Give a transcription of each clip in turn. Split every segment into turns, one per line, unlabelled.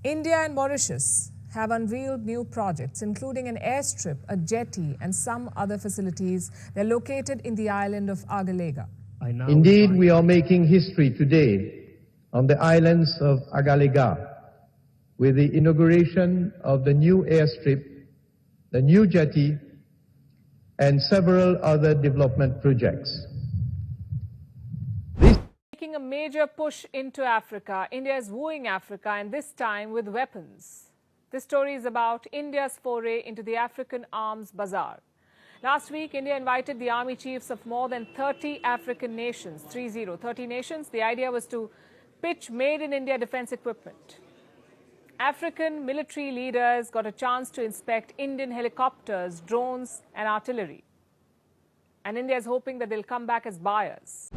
India and Mauritius have unveiled new projects, including an airstrip, a jetty, and some other facilities. They're located in the island of Agalega.
Indeed, we are making history today on the islands of Agalega with the inauguration of the new airstrip, the new jetty, and several other development projects.
Making a major push into Africa, India is wooing Africa, and this time with weapons. This story is about India's foray into the African arms bazaar. Last week, India invited the army chiefs of more than 30 African nations, 30 nations. The idea was to pitch made-in-India defense equipment. African military leaders got a chance to inspect Indian helicopters, drones, and artillery. And India is hoping that they'll come back as buyers.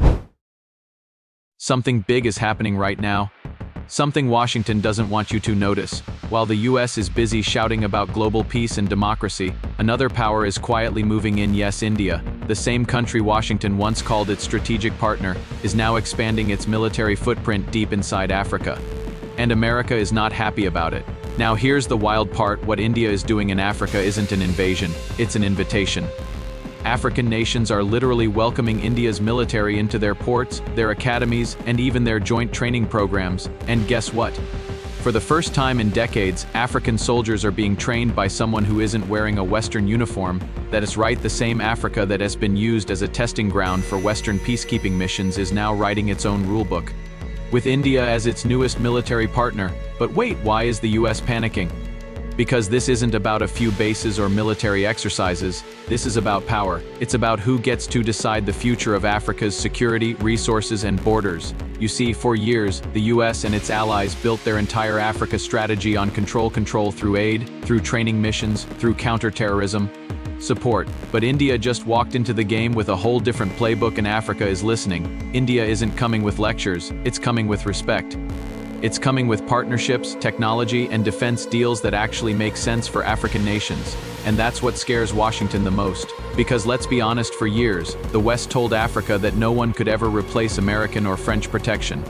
Something big is happening right now. Something Washington doesn't want you to notice. While the US is busy shouting about global peace and democracy, another power is quietly moving in. Yes, India, the same country Washington once called its strategic partner, is now expanding its military footprint deep inside Africa. And America is not happy about it. Now here's the wild part: what India is doing in Africa isn't an invasion, it's an invitation. African nations are literally welcoming India's military into their ports, their academies, and even their joint training programs. And guess what? For the first time in decades, African soldiers are being trained by someone who isn't wearing a Western uniform. That is right, the same Africa that has been used as a testing ground for Western peacekeeping missions is now writing its own rulebook, with India as its newest military partner. But wait, why is the US panicking? Because this isn't about a few bases or military exercises. This is about power. It's about who gets to decide the future of Africa's security, resources, and borders. You see, for years, the US and its allies built their entire Africa strategy on control through aid, through training missions, through counterterrorism support. But India just walked into the game with a whole different playbook, and Africa is listening. India isn't coming with lectures, it's coming with respect. It's coming with partnerships, technology, and defense deals that actually make sense for African nations. And that's what scares Washington the most. Because let's be honest, for years, the West told Africa that no one could ever replace American or French protection.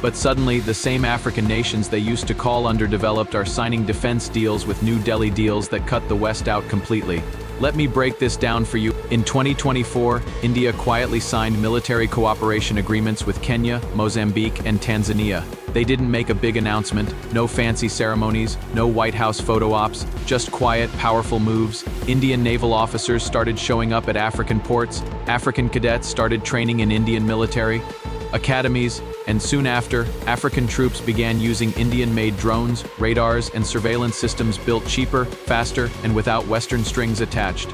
But suddenly, the same African nations they used to call underdeveloped are signing defense deals with New Delhi deals that cut the West out completely. Let me break this down for you. In 2024, India quietly signed military cooperation agreements with Kenya, Mozambique, and Tanzania. They didn't make a big announcement, no fancy ceremonies, no White House photo ops, just quiet, powerful moves. Indian naval officers started showing up at African ports, African cadets started training in Indian military academies, and soon after, African troops began using Indian-made drones, radars, and surveillance systems built cheaper, faster, and without Western strings attached.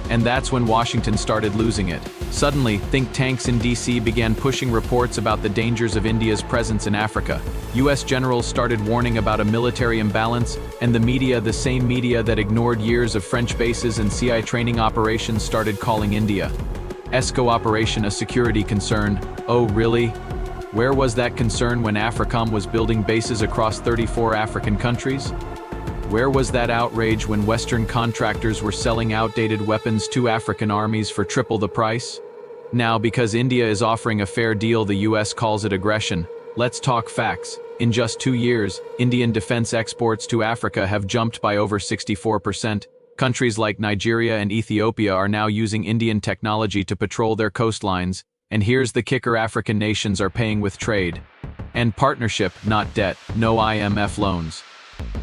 And that's when Washington started losing it. Suddenly, think tanks in DC began pushing reports about the dangers of India's presence in Africa. US generals started warning about a military imbalance, and the media, the same media that ignored years of French bases and CI training operations, started calling India's cooperation a security concern. Oh, really? Where was that concern when AFRICOM was building bases across 34 African countries? Where was that outrage when Western contractors were selling outdated weapons to African armies for triple the price? Now, because India is offering a fair deal, the US calls it aggression. Let's talk facts. In just 2 years, Indian defense exports to Africa have jumped by over 64%. Countries like Nigeria and Ethiopia are now using Indian technology to patrol their coastlines. And here's the kicker: African nations are paying with trade and partnership, not debt. No IMF loans,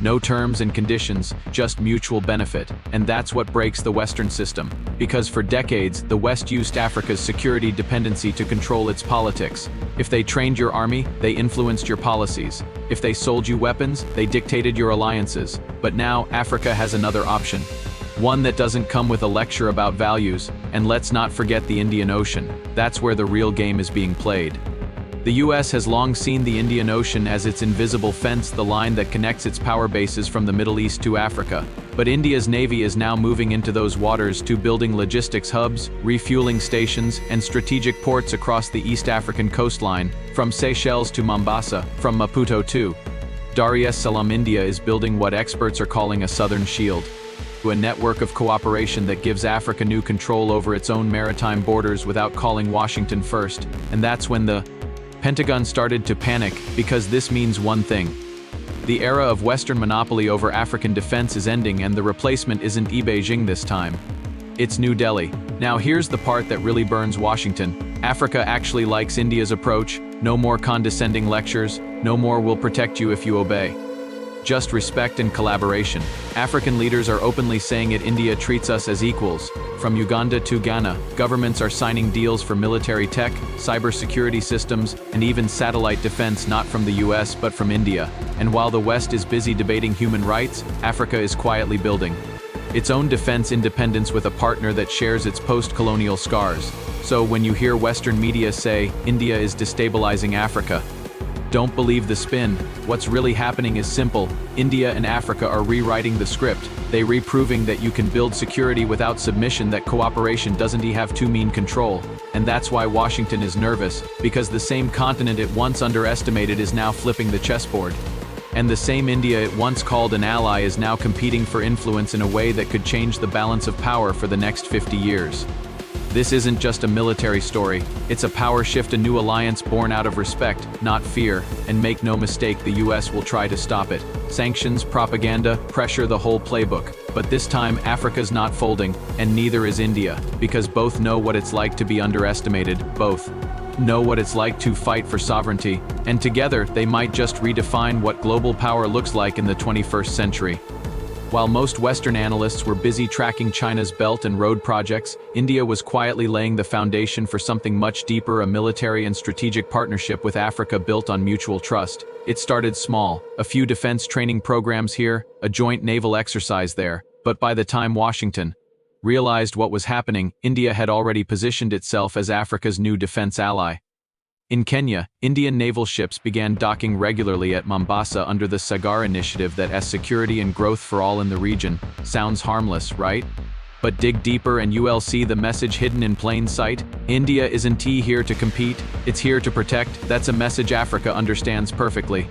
no terms and conditions, just mutual benefit. And that's what breaks the Western system. Because for decades, the West used Africa's security dependency to control its politics. If they trained your army, they influenced your policies. If they sold you weapons, they dictated your alliances. But now, Africa has another option. One that doesn't come with a lecture about values. And let's not forget the Indian Ocean. That's where the real game is being played. The US has long seen the Indian Ocean as its invisible fence, the line that connects its power bases from the Middle East to Africa. But India's Navy is now moving into those waters to building logistics hubs, refueling stations, and strategic ports across the East African coastline, from Seychelles to Mombasa, from Maputo to Dar es Salaam. India is building what experts are calling a southern shield, a network of cooperation that gives Africa new control over its own maritime borders without calling Washington first. And that's when the Pentagon started to panic, because this means one thing: The era of Western monopoly over African defense is ending, and the replacement isn't Beijing this time. It's New Delhi. Now here's the part that really burns Washington. Africa actually likes India's approach. No more condescending lectures. No more "we'll protect you if you obey." Just respect and collaboration. African leaders are openly saying it. India treats us as equals. From Uganda to Ghana, governments are signing deals for military tech, cybersecurity systems, and even satellite defense, not from the US but from India. And while the West is busy debating human rights, Africa is quietly building its own defense independence with a partner that shares its post-colonial scars. So when you hear Western media say, India is destabilizing Africa, don't believe the spin. What's really happening is simple. India and Africa are rewriting the script. They reproving that you can build security without submission, that cooperation doesn't have to mean control. And that's why Washington is nervous, because the same continent it once underestimated is now flipping the chessboard. And the same India it once called an ally is now competing for influence in a way that could change the balance of power for the next 50 years. This isn't just a military story, it's a power shift, a new alliance born out of respect, not fear, and make no mistake, the US will try to stop it. Sanctions, propaganda, pressure, the whole playbook. But this time, Africa's not folding, and neither is India, because both know what it's like to be underestimated, both know what it's like to fight for sovereignty, and together, they might just redefine what global power looks like in the 21st century. While most Western analysts were busy tracking China's Belt and Road projects, India was quietly laying the foundation for something much deeper, a military and strategic partnership with Africa built on mutual trust. It started small, a few defense training programs here, a joint naval exercise there, but by the time Washington realized what was happening, India had already positioned itself as Africa's new defense ally. In Kenya, Indian naval ships began docking regularly at Mombasa under the Sagar initiative that has security and growth for all in the region. Sounds harmless, right? But dig deeper and you'll see the message hidden in plain sight. India isn't here to compete, it's here to protect. That's a message Africa understands perfectly.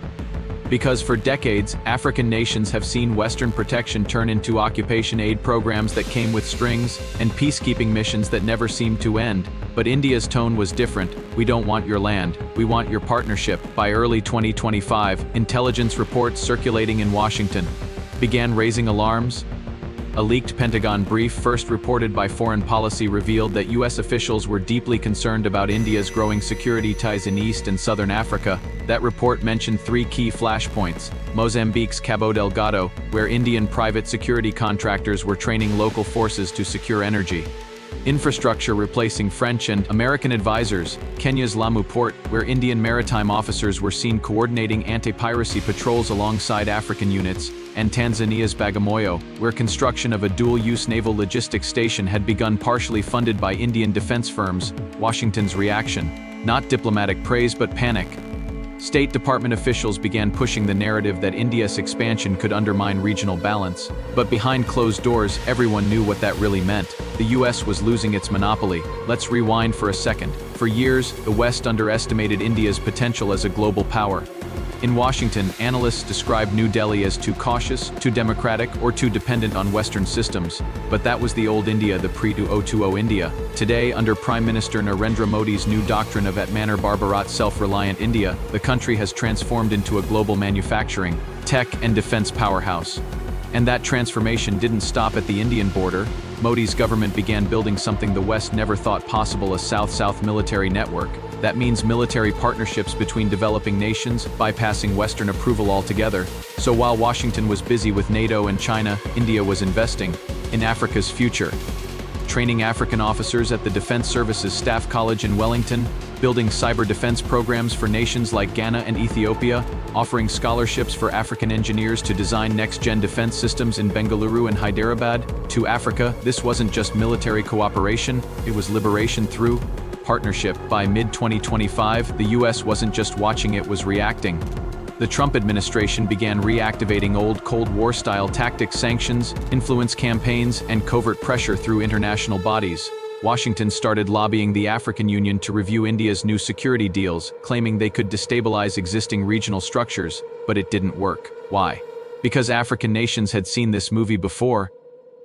Because for decades, African nations have seen Western protection turn into occupation aid programs that came with strings, and peacekeeping missions that never seemed to end. But India's tone was different. We don't want your land, we want your partnership. By early 2025, intelligence reports circulating in Washington began raising alarms. A leaked Pentagon brief first reported by Foreign Policy revealed that US officials were deeply concerned about India's growing security ties in East and Southern Africa. That report mentioned 3 key flashpoints: Mozambique's Cabo Delgado, where Indian private security contractors were training local forces to secure energy infrastructure, replacing French and American advisors; Kenya's Lamu port, where Indian maritime officers were seen coordinating anti-piracy patrols alongside African units; and Tanzania's Bagamoyo, where construction of a dual-use naval logistics station had begun, partially funded by Indian defense firms. Washington's reaction: not diplomatic praise but panic. State Department officials began pushing the narrative that India's expansion could undermine regional balance. But behind closed doors, everyone knew what that really meant. The US was losing its monopoly. Let's rewind for a second. For years, the West underestimated India's potential as a global power. In Washington, analysts described New Delhi as too cautious, too democratic, or too dependent on Western systems. But that was the old India, the pre-2020 India. Today, under Prime Minister Narendra Modi's new doctrine of Atmanar Bharat, self-reliant India, the country has transformed into a global manufacturing, tech, and defense powerhouse. And that transformation didn't stop at the Indian border. Modi's government began building something the West never thought possible: a South-South military network. That means military partnerships between developing nations, bypassing Western approval altogether. So while Washington was busy with NATO and China, India was investing in Africa's future. Training African officers at the Defense Services Staff College in Wellington, building cyber defense programs for nations like Ghana and Ethiopia, offering scholarships for African engineers to design next-gen defense systems in Bengaluru and Hyderabad. To Africa, this wasn't just military cooperation, it was liberation through partnership. By mid-2025, the US wasn't just watching, it was reacting. The Trump administration began reactivating old Cold War-style tactics: sanctions, influence campaigns, and covert pressure through international bodies. Washington started lobbying the African Union to review India's new security deals, claiming they could destabilize existing regional structures, but it didn't work. Why? Because African nations had seen this movie before.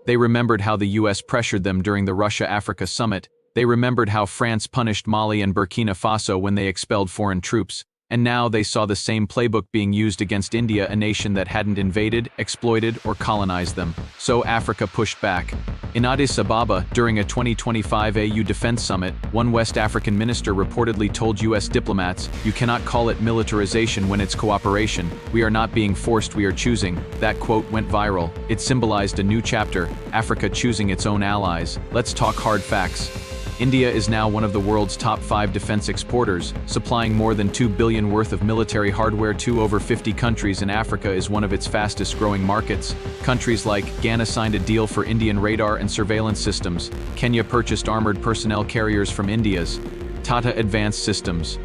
They remembered how the US pressured them during the Russia-Africa summit. They remembered how France punished Mali and Burkina Faso when they expelled foreign troops. And now they saw the same playbook being used against India, a nation that hadn't invaded, exploited, or colonized them. So Africa pushed back. In Addis Ababa, during a 2025 AU Defense Summit, one West African minister reportedly told U.S. diplomats, "You cannot call it militarization when it's cooperation. We are not being forced, we are choosing." That quote went viral. It symbolized a new chapter, Africa choosing its own allies. Let's talk hard facts. India is now one of the world's top 5 defense exporters, supplying more than $2 billion worth of military hardware to over 50 countries, and Africa is one of its fastest-growing markets. Countries like Ghana signed a deal for Indian radar and surveillance systems. Kenya purchased armored personnel carriers from India's Tata Advanced Systems.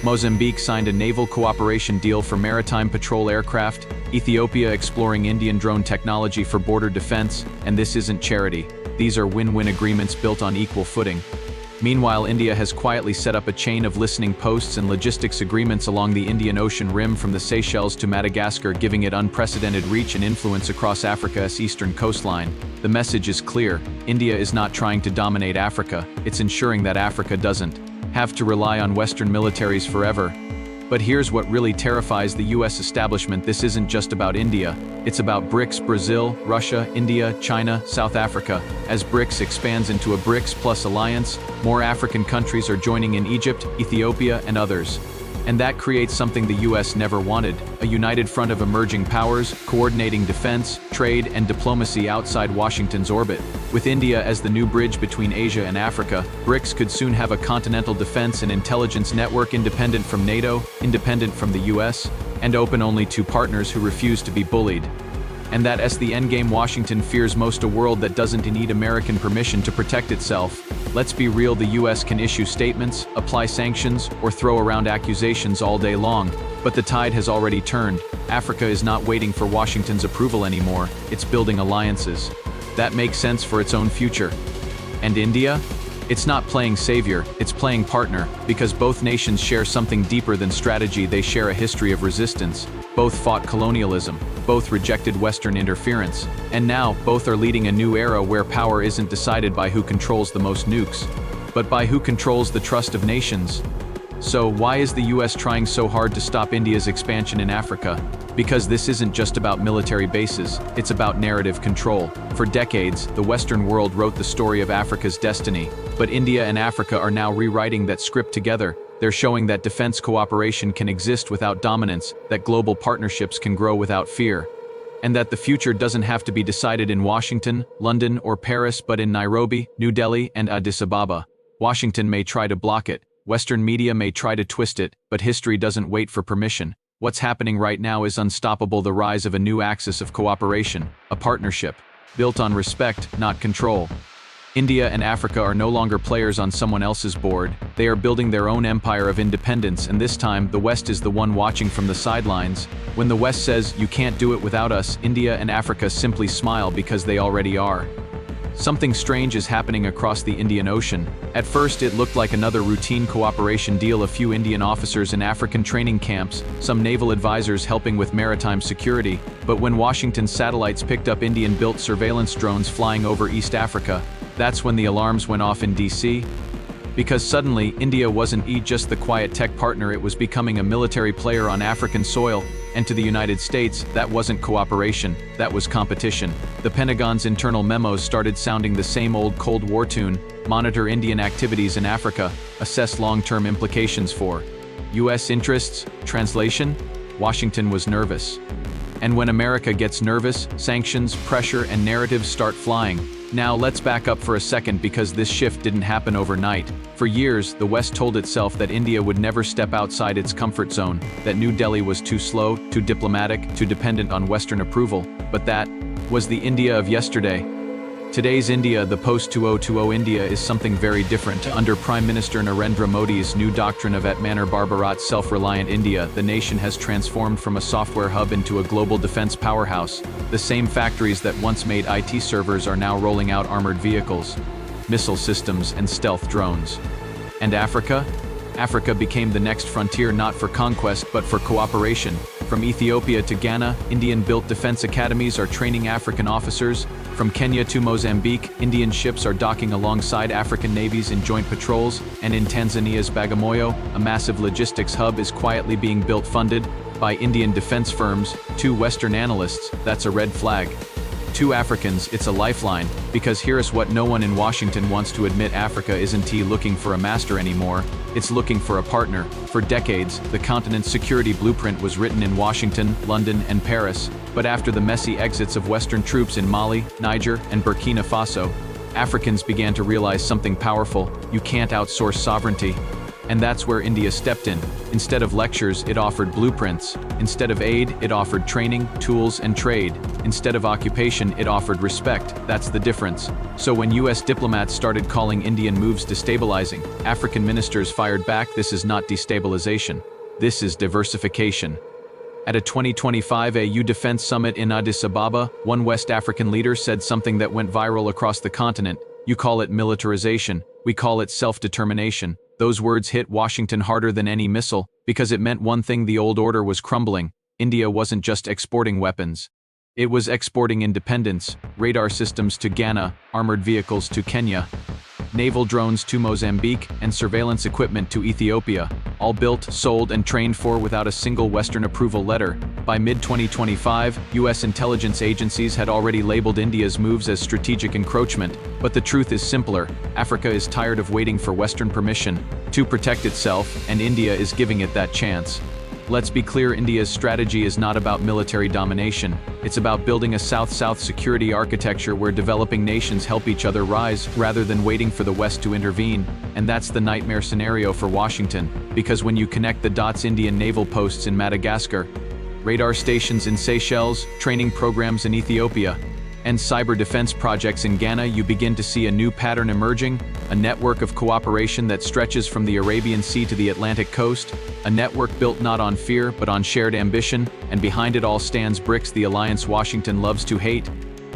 Mozambique signed a naval cooperation deal for maritime patrol aircraft. Ethiopia exploring Indian drone technology for border defense, and this isn't charity. These are win-win agreements built on equal footing. Meanwhile, India has quietly set up a chain of listening posts and logistics agreements along the Indian Ocean rim from the Seychelles to Madagascar, giving it unprecedented reach and influence across Africa's eastern coastline. The message is clear: India is not trying to dominate Africa, it's ensuring that Africa doesn't have to rely on Western militaries forever. But here's what really terrifies the US establishment: this isn't just about India, it's about BRICS, Brazil, Russia, India, China, South Africa. As BRICS expands into a BRICS Plus alliance, more African countries are joining in: Egypt, Ethiopia, and others. And that creates something the US never wanted: a united front of emerging powers, coordinating defense, trade, and diplomacy outside Washington's orbit. With India as the new bridge between Asia and Africa, BRICS could soon have a continental defense and intelligence network independent from NATO, independent from the US, and open only to partners who refuse to be bullied. And that's the endgame Washington fears most: a world that doesn't need American permission to protect itself. Let's be real, the US can issue statements, apply sanctions, or throw around accusations all day long, but the tide has already turned. Africa is not waiting for Washington's approval anymore, it's building alliances. That makes sense for its own future. And India? It's not playing savior, it's playing partner, because both nations share something deeper than strategy. They share a history of resistance. Both fought colonialism, both rejected Western interference, and now both are leading a new era where power isn't decided by who controls the most nukes, but by who controls the trust of nations. So why is the US trying so hard to stop India's expansion in Africa? Because this isn't just about military bases, it's about narrative control. For decades, the Western world wrote the story of Africa's destiny, but India and Africa are now rewriting that script together. They're showing that defense cooperation can exist without dominance, that global partnerships can grow without fear, and that the future doesn't have to be decided in Washington, London, or Paris, but in Nairobi, New Delhi, and Addis Ababa. Washington may try to block it, Western media may try to twist it, but history doesn't wait for permission. What's happening right now is unstoppable: the rise of a new axis of cooperation, a partnership built on respect, not control. India and Africa are no longer players on someone else's board. They are building their own empire of independence, and this time, the West is the one watching from the sidelines. When the West says, "You can't do it without us," India and Africa simply smile because they already are. Something strange is happening across the Indian Ocean. At first, it looked like another routine cooperation deal: a few Indian officers in African training camps, some naval advisors helping with maritime security. But when Washington's satellites picked up Indian-built surveillance drones flying over East Africa, that's when the alarms went off in DC. Because suddenly, India wasn't just the quiet tech partner, it was becoming a military player on African soil. And to the United States, that wasn't cooperation, that was competition. The Pentagon's internal memos started sounding the same old Cold War tune: monitor Indian activities in Africa, assess long-term implications for US interests. Translation: Washington was nervous. And when America gets nervous, sanctions, pressure, and narratives start flying. Now let's back up for a second, because this shift didn't happen overnight. For years, the West told itself that India would never step outside its comfort zone, that New Delhi was too slow, too diplomatic, too dependent on Western approval. But that was the India of yesterday. Today's India, the post-2020 India, is something very different. Under Prime Minister Narendra Modi's new doctrine of Atmanar Bharat, self-reliant India, the nation has transformed from a software hub into a global defense powerhouse. The same factories that once made IT servers are now rolling out armored vehicles, missile systems, and stealth drones. And Africa? Africa became the next frontier, not for conquest but for cooperation. From Ethiopia to Ghana, Indian-built defense academies are training African officers. From Kenya to Mozambique, Indian ships are docking alongside African navies in joint patrols. And in Tanzania's Bagamoyo, a massive logistics hub is quietly being built funded by Indian defense firms. 2 Western analysts, that's a red flag. 2 Africans, it's a lifeline, because here's what no one in Washington wants to admit: Africa isn't looking for a master anymore, it's looking for a partner. For decades, the continent's security blueprint was written in Washington, London, and Paris, but after the messy exits of Western troops in Mali, Niger, and Burkina Faso, Africans began to realize something powerful: you can't outsource sovereignty. And that's where India stepped in. Instead of lectures, it offered blueprints. Instead of aid, it offered training, tools, and trade. Instead of occupation, it offered respect. That's the difference. So when US diplomats started calling Indian moves destabilizing, African ministers fired back: this is not destabilization. This is diversification. At a 2025 AU Defense Summit in Addis Ababa, one West African leader said something that went viral across the continent: you call it militarization, we call it self-determination. Those words hit Washington harder than any missile, because it meant one thing: the old order was crumbling. India wasn't just exporting weapons. It was exporting independence: radar systems to Ghana, armored vehicles to Kenya, naval drones to Mozambique, and surveillance equipment to Ethiopia, all built, sold, and trained for without a single Western approval letter. By mid-2025, US intelligence agencies had already labeled India's moves as strategic encroachment. But the truth is simpler: Africa is tired of waiting for Western permission to protect itself, and India is giving it that chance. Let's be clear, India's strategy is not about military domination. It's about building a South-South security architecture where developing nations help each other rise, rather than waiting for the West to intervene. And that's the nightmare scenario for Washington, because when you connect the dots: Indian naval posts in Madagascar, radar stations in Seychelles, training programs in Ethiopia, and cyber defense projects in Ghana, you begin to see a new pattern emerging: a network of cooperation that stretches from the Arabian Sea to the Atlantic coast, a network built not on fear but on shared ambition. And behind it all stands BRICS, the alliance Washington loves to hate.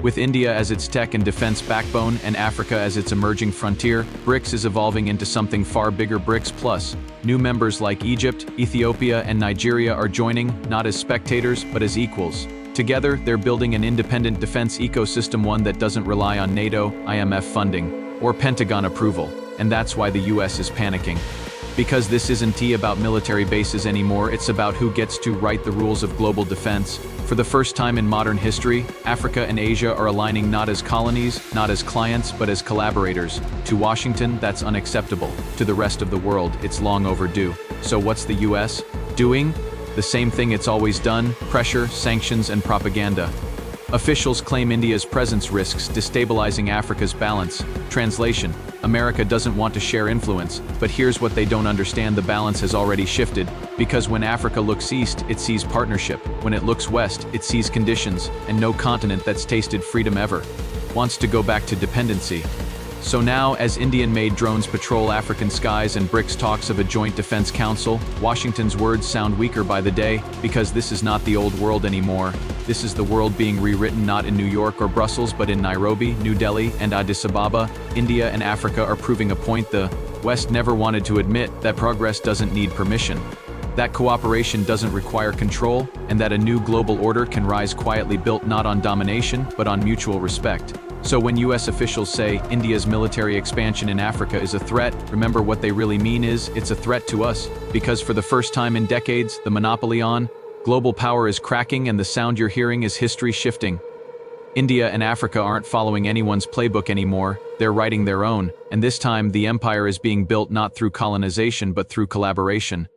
With India as its tech and defense backbone and Africa as its emerging frontier, BRICS is evolving into something far bigger: BRICS Plus. New members like Egypt, Ethiopia, and Nigeria are joining, not as spectators but as equals. Together, they're building an independent defense ecosystem, one that doesn't rely on NATO, IMF funding, or Pentagon approval. And that's why the US is panicking. Because this isn't about military bases anymore, it's about who gets to write the rules of global defense. For the first time in modern history, Africa and Asia are aligning not as colonies, not as clients, but as collaborators. To Washington, that's unacceptable. To the rest of the world, it's long overdue. So what's the US doing? The same thing it's always done: pressure, sanctions, and propaganda. Officials claim India's presence risks destabilizing Africa's balance. Translation: America doesn't want to share influence, but here's what they don't understand: the balance has already shifted. Because when Africa looks east, it sees partnership. When it looks west, it sees conditions, and no continent that's tasted freedom ever wants to go back to dependency. So now, as Indian-made drones patrol African skies and BRICS talks of a joint defense council, Washington's words sound weaker by the day, because this is not the old world anymore. This is the world being rewritten not in New York or Brussels but in Nairobi, New Delhi, and Addis Ababa. India and Africa are proving a point the West never wanted to admit: that progress doesn't need permission, that cooperation doesn't require control, and that a new global order can rise quietly, built not on domination but on mutual respect. So when US officials say India's military expansion in Africa is a threat, remember what they really mean is: it's a threat to us. Because for the first time in decades, the monopoly on global power is cracking, and the sound you're hearing is history shifting. India and Africa aren't following anyone's playbook anymore, they're writing their own, and this time the empire is being built not through colonization but through collaboration.